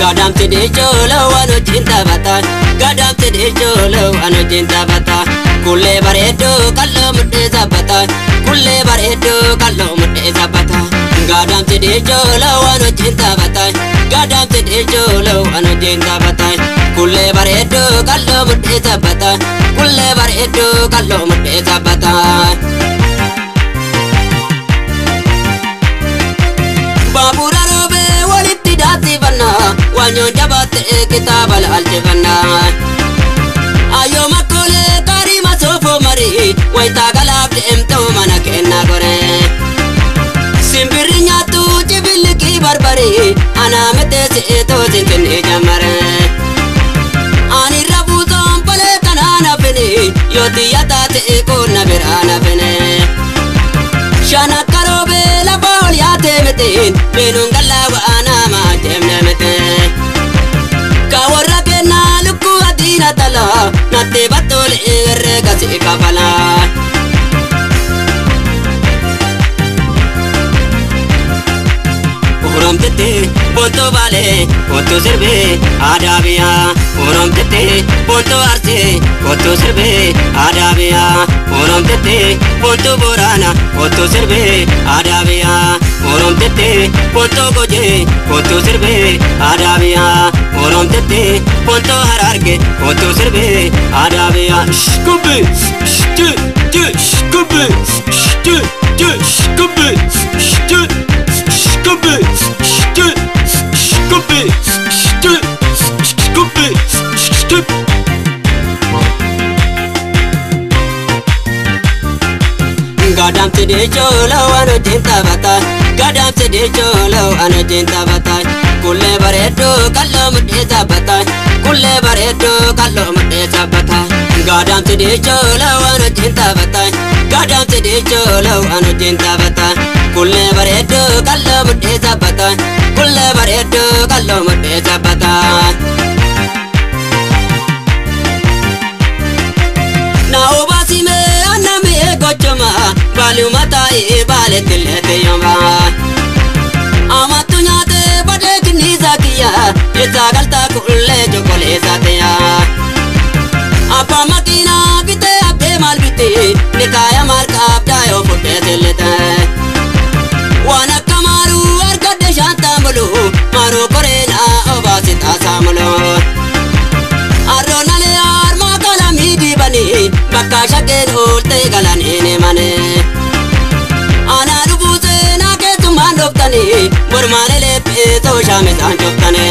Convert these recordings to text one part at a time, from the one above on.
Gadam tede cholo anu cinta bata, gadam tede cholo anu cinta bata. Kulle baredo kallo mudde sabata, kulle baredo kallo mudde sabata. Gadam tede cholo anu cinta bata, gadam tede cholo anu cinta bata. Kulle baredo kallo mudde sabata, kulle baredo kallo mudde sabata. Babura robe walitti dati banna, wanyo jabate kitab al-aljibanna. Ayo makole karima sofo mari, waita galab demto mana kenna gore. Simbiri nyatu jibili ki barbari, ana mete se to zinkini jamare. Ani rabu zompale kanana fini, yoti yata te ko nabirana fini. Shana karobe la bol yate metin, benungala wa ana ma jemne metin. Kawara ke na luku adina tala, nate batol erre kasi kafala. Orom tete, ponto vale, ponto serve, adabia. Orom tete, ponto arse, ponto serve, adabia. Orom tete, ponto borana, ponto serve, adabia. Orom tete, ponto goje, ponto serve, adabia. Orom tete, ponto hararge, ponto serve, adabia. Shkubi, shtu, shkubi, shtu, shkubi, shtu. Scoopy, scoopy, scoopy, scoopy. Gadam tede cholo anu cinta bata, gadam tede cholo anu cinta bata. Kulle baredo kallo mudde sabata, kulle baredo kallo mudde sabata. Gadam tede cholo anu cinta bata, gadam tede cholo anu cinta bata. Kulle baredo kallo mudde sabata, kulle baredo kallo mudde sabata. Na obasi me aname gochoma, balu mata e bale tilete yamba. Amatu nyate bade kini zakiya, esa galta kulle jokole sateya. Apa makina bite abde mal bite, nikaya marka abdayo futte tilete. Wana kamaru argade shanta mulu, maru korena obasi tasamulo. Arronale arma kalamidi bani, bakka shaken ulte galan ine mane. Ana rubuse na ke tuman doftani, burmane lepe to shame san joftane.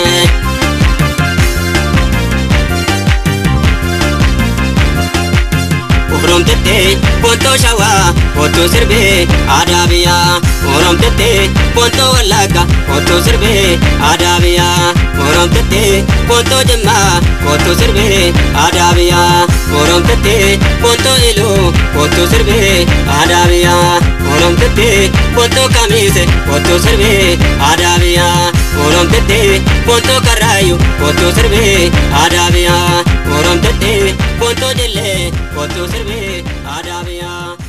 Orom tete, ponto shawa, ponto serve, adabia. Orom tete, ponto laga, ponto serve, adabia. Orom tete, ponto jemma, ponto serve, adabia. Orom tete, ponto elo, ponto serve, adabia. Orom tete, ponto kamise, ponto serve, adabia. Orom tete, ponto karayu, ponto serve, adabia. Orom tete, ponto jelle, ponto serve, adabia.